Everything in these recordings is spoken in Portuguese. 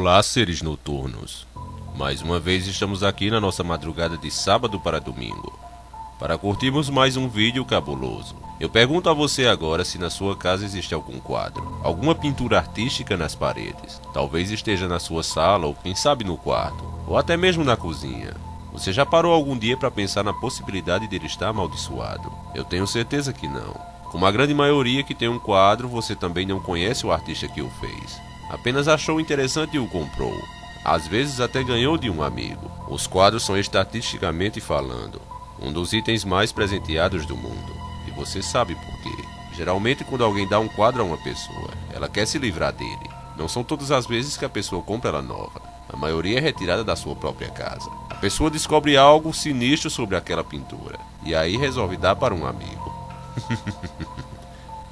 Olá, seres noturnos. Mais uma vez estamos aqui na nossa madrugada de sábado para domingo, para curtirmos mais um vídeo cabuloso. Eu pergunto a você agora se na sua casa existe algum quadro, alguma pintura artística nas paredes. Talvez esteja na sua sala ou quem sabe no quarto, ou até mesmo na cozinha. Você já parou algum dia para pensar na possibilidade dele estar amaldiçoado? Eu tenho certeza que não. Como a grande maioria que tem um quadro, você também não conhece o artista que o fez. Apenas achou interessante e o comprou. Às vezes até ganhou de um amigo. Os quadros são, estatisticamente falando, um dos itens mais presenteados do mundo. E você sabe por quê. Geralmente quando alguém dá um quadro a uma pessoa, ela quer se livrar dele. Não são todas as vezes que a pessoa compra ela nova. A maioria é retirada da sua própria casa. A pessoa descobre algo sinistro sobre aquela pintura, e aí resolve dar para um amigo.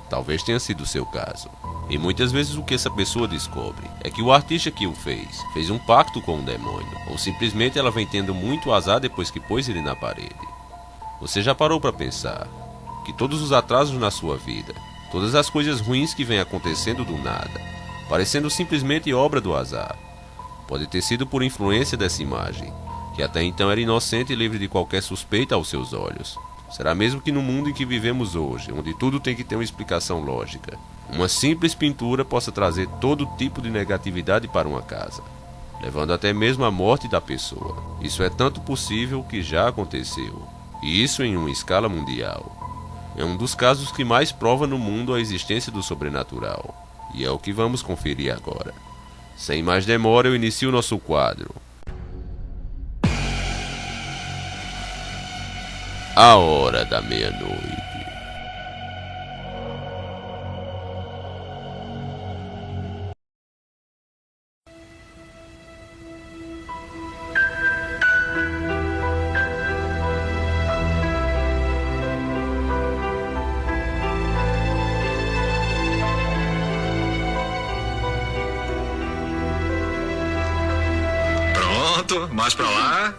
Talvez tenha sido o seu caso. E muitas vezes o que essa pessoa descobre é que o artista que o fez um pacto com o demônio, ou simplesmente ela vem tendo muito azar depois que pôs ele na parede. Você já parou para pensar que todos os atrasos na sua vida, todas as coisas ruins que vêm acontecendo do nada, parecendo simplesmente obra do azar, pode ter sido por influência dessa imagem, que até então era inocente e livre de qualquer suspeita aos seus olhos? Será mesmo que no mundo em que vivemos hoje, onde tudo tem que ter uma explicação lógica, uma simples pintura possa trazer todo tipo de negatividade para uma casa, levando até mesmo à morte da pessoa? Isso é tanto possível que já aconteceu, e isso em uma escala mundial. É um dos casos que mais prova no mundo a existência do sobrenatural, e é o que vamos conferir agora. Sem mais demora, eu inicio o nosso quadro. A Hora da Meia-Noite. Pronto, mais pra lá.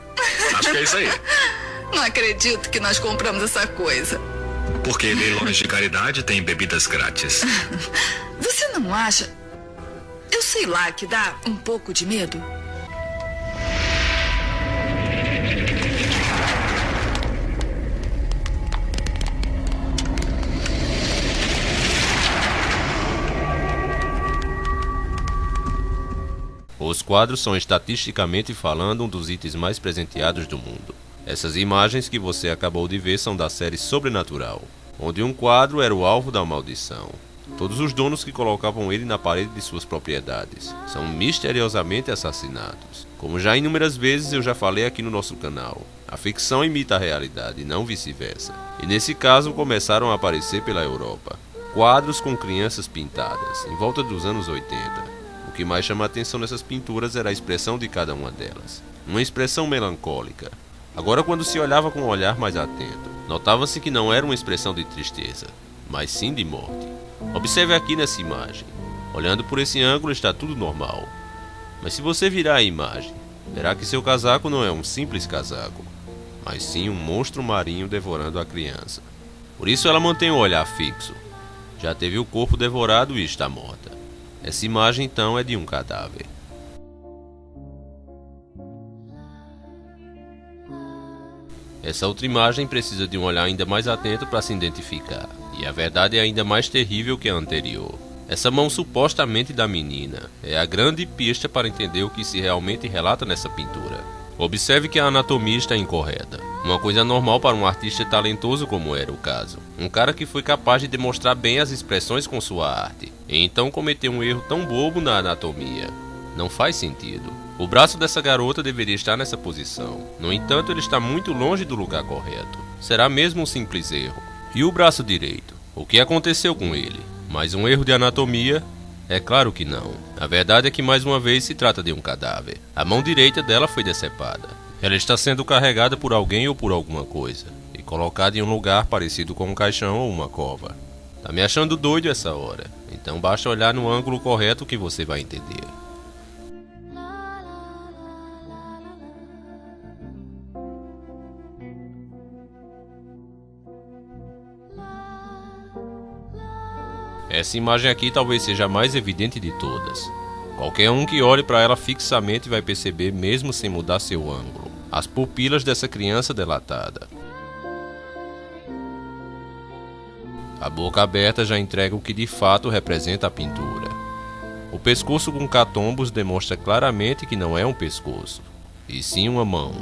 Acho que é isso aí. Não acredito que nós compramos essa coisa. Porque leilões de caridade tem bebidas grátis. Você não acha? Eu sei lá que dá um pouco de medo. Os quadros são, estatisticamente falando, um dos itens mais presenteados do mundo. Essas imagens que você acabou de ver são da série Sobrenatural, onde um quadro era o alvo da maldição. Todos os donos que colocavam ele na parede de suas propriedades são misteriosamente assassinados. Como já inúmeras vezes eu já falei aqui no nosso canal, a ficção imita a realidade e não vice-versa. E nesse caso começaram a aparecer pela Europa quadros com crianças pintadas, em volta dos anos 80. O que mais chama a atenção nessas pinturas era a expressão de cada uma delas. Uma expressão melancólica. Agora, quando se olhava com um olhar mais atento, notava-se que não era uma expressão de tristeza, mas sim de morte. Observe aqui nessa imagem. Olhando por esse ângulo está tudo normal. Mas se você virar a imagem, verá que seu casaco não é um simples casaco, mas sim um monstro marinho devorando a criança. Por isso ela mantém o olhar fixo. Já teve o corpo devorado e está morta. Essa imagem então é de um cadáver. Essa outra imagem precisa de um olhar ainda mais atento para se identificar, e a verdade é ainda mais terrível que a anterior. Essa mão supostamente da menina é a grande pista para entender o que se realmente relata nessa pintura. Observe que a anatomia está incorreta, uma coisa normal para um artista talentoso como era o caso. Um cara que foi capaz de demonstrar bem as expressões com sua arte, e então cometeu um erro tão bobo na anatomia. Não faz sentido. O braço dessa garota deveria estar nessa posição. No entanto, ele está muito longe do lugar correto. Será mesmo um simples erro. E o braço direito? O que aconteceu com ele? Mais um erro de anatomia? É claro que não. A verdade é que mais uma vez se trata de um cadáver. A mão direita dela foi decepada. Ela está sendo carregada por alguém ou por alguma coisa, e colocada em um lugar parecido com um caixão ou uma cova. Tá me achando doido essa hora? Então basta olhar no ângulo correto que você vai entender. Essa imagem aqui talvez seja a mais evidente de todas. Qualquer um que olhe para ela fixamente vai perceber, mesmo sem mudar seu ângulo, as pupilas dessa criança delatada. A boca aberta já entrega o que de fato representa a pintura. O pescoço com catombos demonstra claramente que não é um pescoço, e sim uma mão.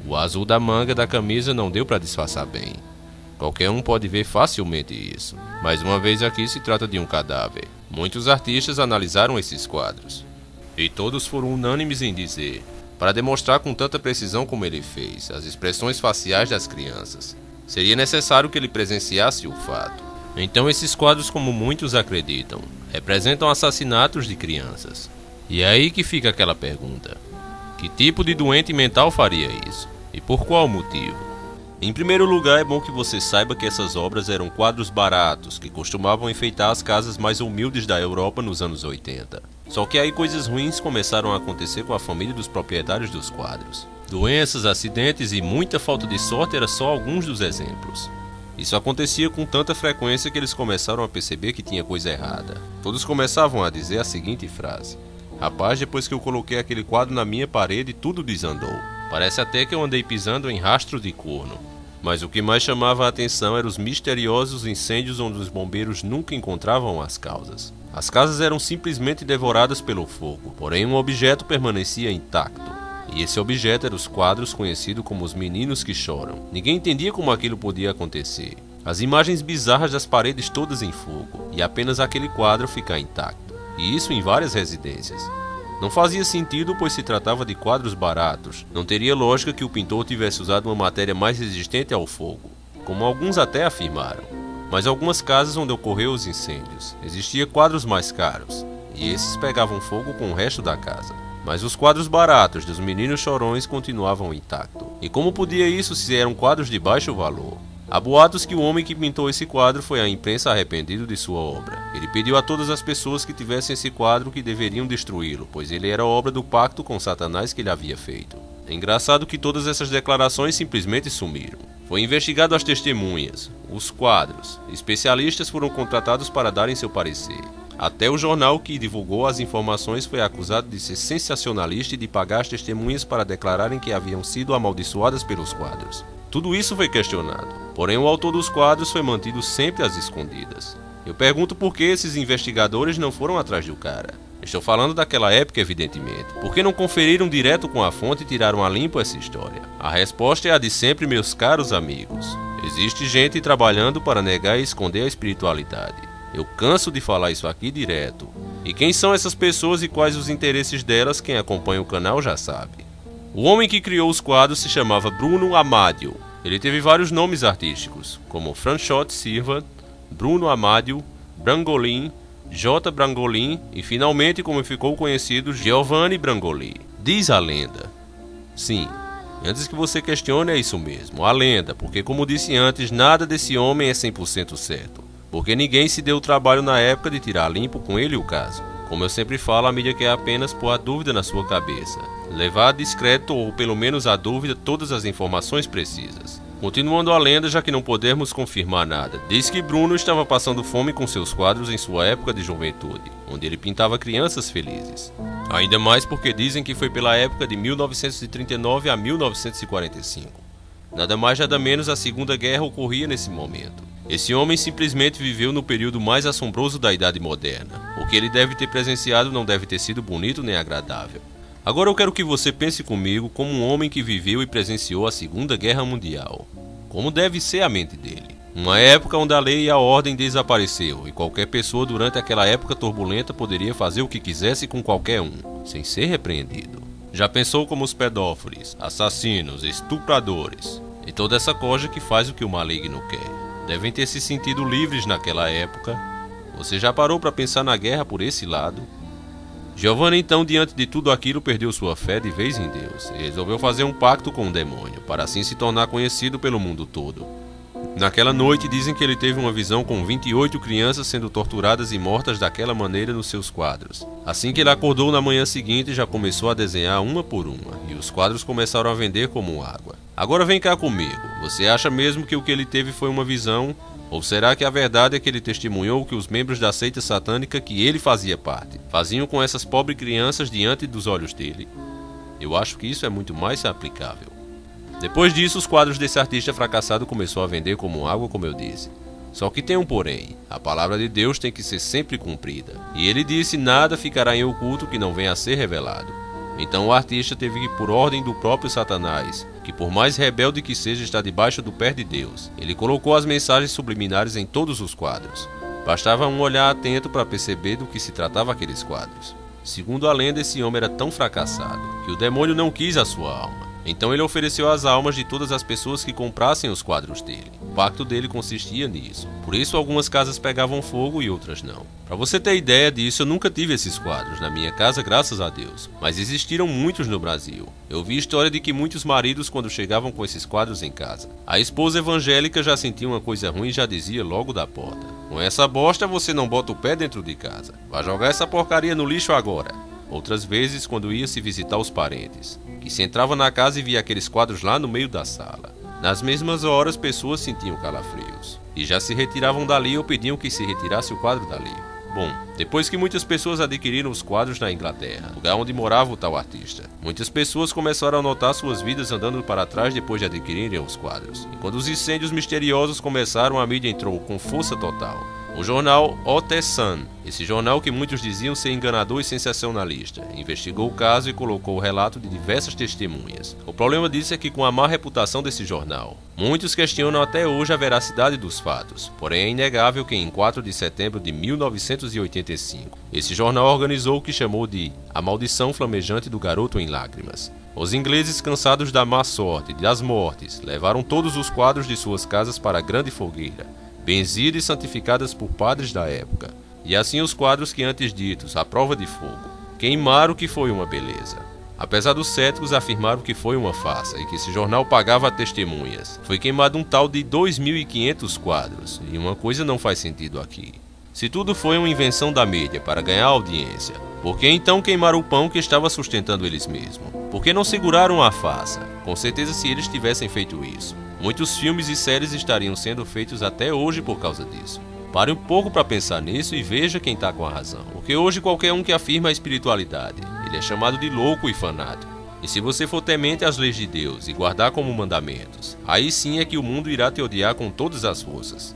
O azul da manga da camisa não deu para disfarçar bem. Qualquer um pode ver facilmente isso. Mais uma vez aqui se trata de um cadáver. Muitos artistas analisaram esses quadros, e todos foram unânimes em dizer, para demonstrar com tanta precisão como ele fez, as expressões faciais das crianças, seria necessário que ele presenciasse o fato. Então esses quadros, como muitos acreditam, representam assassinatos de crianças. E é aí que fica aquela pergunta: que tipo de doente mental faria isso? E por qual motivo? Em primeiro lugar, é bom que você saiba que essas obras eram quadros baratos, que costumavam enfeitar as casas mais humildes da Europa nos anos 80. Só que aí coisas ruins começaram a acontecer com a família dos proprietários dos quadros. Doenças, acidentes e muita falta de sorte eram só alguns dos exemplos. Isso acontecia com tanta frequência que eles começaram a perceber que tinha coisa errada. Todos começavam a dizer a seguinte frase: rapaz, depois que eu coloquei aquele quadro na minha parede, tudo desandou. Parece até que eu andei pisando em rastro de corno. Mas o que mais chamava a atenção eram os misteriosos incêndios onde os bombeiros nunca encontravam as causas. As casas eram simplesmente devoradas pelo fogo, porém um objeto permanecia intacto. E esse objeto eram os quadros conhecidos como os meninos que choram. Ninguém entendia como aquilo podia acontecer. As imagens bizarras das paredes todas em fogo, e apenas aquele quadro ficar intacto. E isso em várias residências. Não fazia sentido, pois se tratava de quadros baratos. Não teria lógica que o pintor tivesse usado uma matéria mais resistente ao fogo, como alguns até afirmaram. Mas algumas casas onde ocorreu os incêndios, existiam quadros mais caros, e esses pegavam fogo com o resto da casa. Mas os quadros baratos dos meninos chorões continuavam intactos. E como podia isso se eram quadros de baixo valor? Há boatos que o homem que pintou esse quadro foi à imprensa arrependido de sua obra. Ele pediu a todas as pessoas que tivessem esse quadro que deveriam destruí-lo, pois ele era obra do pacto com Satanás que ele havia feito. É engraçado que todas essas declarações simplesmente sumiram. Foi investigado as testemunhas, os quadros. Especialistas foram contratados para darem seu parecer. Até o jornal que divulgou as informações foi acusado de ser sensacionalista e de pagar as testemunhas para declararem que haviam sido amaldiçoadas pelos quadros. Tudo isso foi questionado, porém o autor dos quadros foi mantido sempre às escondidas. Eu pergunto por que esses investigadores não foram atrás do cara. Estou falando daquela época, evidentemente. Por que não conferiram direto com a fonte e tiraram a limpo essa história? A resposta é a de sempre, meus caros amigos. Existe gente trabalhando para negar e esconder a espiritualidade. Eu canso de falar isso aqui direto. E quem são essas pessoas e quais os interesses delas, quem acompanha o canal já sabe. O homem que criou os quadros se chamava Bruno Amadio. Ele teve vários nomes artísticos, como Franchot Silva, Bruno Amadio, Brangolin, J. Brangolin e finalmente, como ficou conhecido, Giovanni Brangolin. Diz a lenda. Sim, antes que você questione, é isso mesmo, a lenda, porque como disse antes, nada desse homem é 100% certo. Porque ninguém se deu o trabalho na época de tirar limpo com ele o caso. Como eu sempre falo, a mídia quer apenas pôr a dúvida na sua cabeça. Levar a discreto ou pelo menos à dúvida todas as informações precisas. Continuando a lenda, já que não podemos confirmar nada, diz que Bruno estava passando fome com seus quadros em sua época de juventude, onde ele pintava crianças felizes. Ainda mais porque dizem que foi pela época de 1939 a 1945. Nada mais nada menos, a Segunda Guerra ocorria nesse momento. Esse homem simplesmente viveu no período mais assombroso da Idade Moderna. O que ele deve ter presenciado não deve ter sido bonito nem agradável. Agora eu quero que você pense comigo como um homem que viveu e presenciou a Segunda Guerra Mundial. Como deve ser a mente dele? Uma época onde a lei e a ordem desapareceu, e qualquer pessoa durante aquela época turbulenta poderia fazer o que quisesse com qualquer um, sem ser repreendido. Já pensou como os pedófilos, assassinos, estupradores, e toda essa coja que faz o que o maligno quer? Devem ter se sentido livres naquela época. Você já parou para pensar na guerra por esse lado? Giovanni então, diante de tudo aquilo, perdeu sua fé de vez em Deus e resolveu fazer um pacto com o demônio, para assim se tornar conhecido pelo mundo todo. Naquela noite dizem que ele teve uma visão com 28 crianças sendo torturadas e mortas daquela maneira nos seus quadros. Assim que ele acordou na manhã seguinte, já começou a desenhar uma por uma, e os quadros começaram a vender como água. Agora vem cá comigo, você acha mesmo que o que ele teve foi uma visão? Ou será que a verdade é que ele testemunhou que os membros da seita satânica que ele fazia parte faziam com essas pobres crianças diante dos olhos dele? Eu acho que isso é muito mais aplicável. Depois disso, os quadros desse artista fracassado começou a vender como água, como eu disse. Só que tem um porém, a palavra de Deus tem que ser sempre cumprida. E ele disse, nada ficará em oculto que não venha a ser revelado. Então o artista teve que, por ordem do próprio Satanás, que por mais rebelde que seja está debaixo do pé de Deus, ele colocou as mensagens subliminares em todos os quadros. Bastava um olhar atento para perceber do que se tratava aqueles quadros. Segundo a lenda, esse homem era tão fracassado que o demônio não quis a sua alma. Então ele ofereceu as almas de todas as pessoas que comprassem os quadros dele. O pacto dele consistia nisso. Por isso algumas casas pegavam fogo e outras não. Para você ter ideia disso, eu nunca tive esses quadros na minha casa, graças a Deus. Mas existiram muitos no Brasil. Eu vi história de que muitos maridos, quando chegavam com esses quadros em casa, a esposa evangélica já sentia uma coisa ruim e já dizia logo da porta: com essa bosta você não bota o pé dentro de casa. Vai jogar essa porcaria no lixo agora. Outras vezes, quando ia se visitar os parentes, que se entrava na casa e via aqueles quadros lá no meio da sala. Nas mesmas horas, pessoas sentiam calafrios e já se retiravam dali ou pediam que se retirasse o quadro dali. Bom, depois que muitas pessoas adquiriram os quadros na Inglaterra, lugar onde morava o tal artista, muitas pessoas começaram a notar suas vidas andando para trás depois de adquirirem os quadros. E quando os incêndios misteriosos começaram, a mídia entrou com força total. O jornal O The Sun, esse jornal que muitos diziam ser enganador e sensacionalista, investigou o caso e colocou o relato de diversas testemunhas. O problema disso é que, com a má reputação desse jornal, muitos questionam até hoje a veracidade dos fatos. Porém, é inegável que em 4 de setembro de 1985, esse jornal organizou o que chamou de A Maldição Flamejante do Garoto em Lágrimas. Os ingleses, cansados da má sorte e das mortes, levaram todos os quadros de suas casas para a grande fogueira, benzidas e santificadas por padres da época. E assim os quadros que antes ditos, à prova de fogo, queimaram, que foi uma beleza. Apesar dos céticos afirmaram que foi uma farsa e que esse jornal pagava testemunhas, foi queimado um tal de 2.500 quadros, e uma coisa não faz sentido aqui. Se tudo foi uma invenção da mídia para ganhar audiência, por que então queimaram o pão que estava sustentando eles mesmos? Por que não seguraram a farsa? Com certeza, se eles tivessem feito isso, muitos filmes e séries estariam sendo feitos até hoje por causa disso. Pare um pouco para pensar nisso e veja quem está com a razão. Porque hoje qualquer um que afirma a espiritualidade, ele é chamado de louco e fanático. E se você for temente às leis de Deus e guardar como mandamentos, aí sim é que o mundo irá te odiar com todas as forças.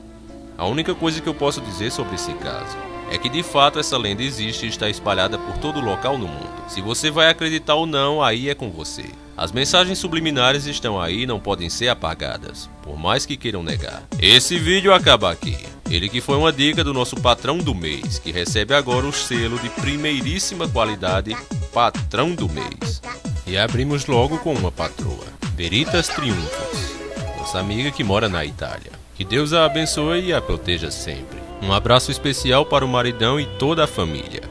A única coisa que eu posso dizer sobre esse caso é que de fato essa lenda existe e está espalhada por todo local no mundo. Se você vai acreditar ou não, aí é com você. As mensagens subliminares estão aí e não podem ser apagadas, por mais que queiram negar. Esse vídeo acaba aqui. Ele que foi uma dica do nosso patrão do mês, que recebe agora o selo de primeiríssima qualidade, patrão do mês. E abrimos logo com uma patroa, Veritas Triunfos, nossa amiga que mora na Itália. Que Deus a abençoe e a proteja sempre. Um abraço especial para o maridão e toda a família.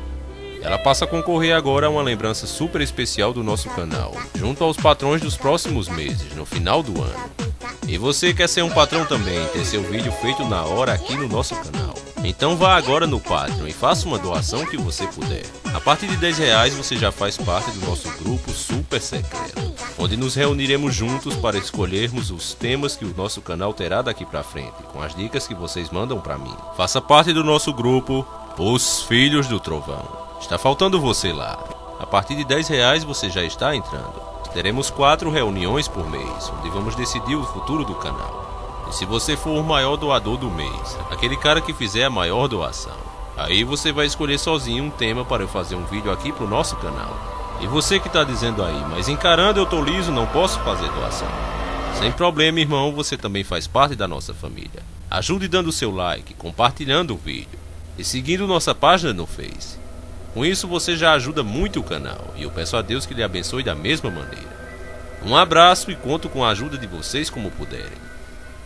Ela passa a concorrer agora a uma lembrança super especial do nosso canal, junto aos patrões dos próximos meses, no final do ano. E você quer ser um patrão também, ter seu vídeo feito na hora aqui no nosso canal? Então vá agora no Patreon e faça uma doação que você puder. A partir de R$10 você já faz parte do nosso grupo super secreto, onde nos reuniremos juntos para escolhermos os temas que o nosso canal terá daqui pra frente, com as dicas que vocês mandam pra mim. Faça parte do nosso grupo, Os Filhos do Trovão. Está faltando você lá. A partir de R$10 você já está entrando. Teremos 4 reuniões por mês, onde vamos decidir o futuro do canal. E se você for o maior doador do mês, aquele cara que fizer a maior doação, aí você vai escolher sozinho um tema para eu fazer um vídeo aqui pro nosso canal. E você que está dizendo aí, mas encarando eu tô liso, não posso fazer doação. Sem problema, irmão, você também faz parte da nossa família. Ajude dando seu like, compartilhando o vídeo e seguindo nossa página no Face. Com isso você já ajuda muito o canal e eu peço a Deus que lhe abençoe da mesma maneira. Um abraço e conto com a ajuda de vocês como puderem.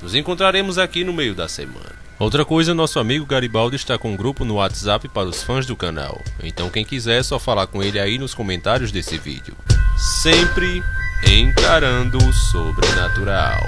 Nos encontraremos aqui no meio da semana. Outra coisa, nosso amigo Garibaldi está com um grupo no WhatsApp para os fãs do canal. Então quem quiser é só falar com ele aí nos comentários desse vídeo. Sempre encarando o sobrenatural.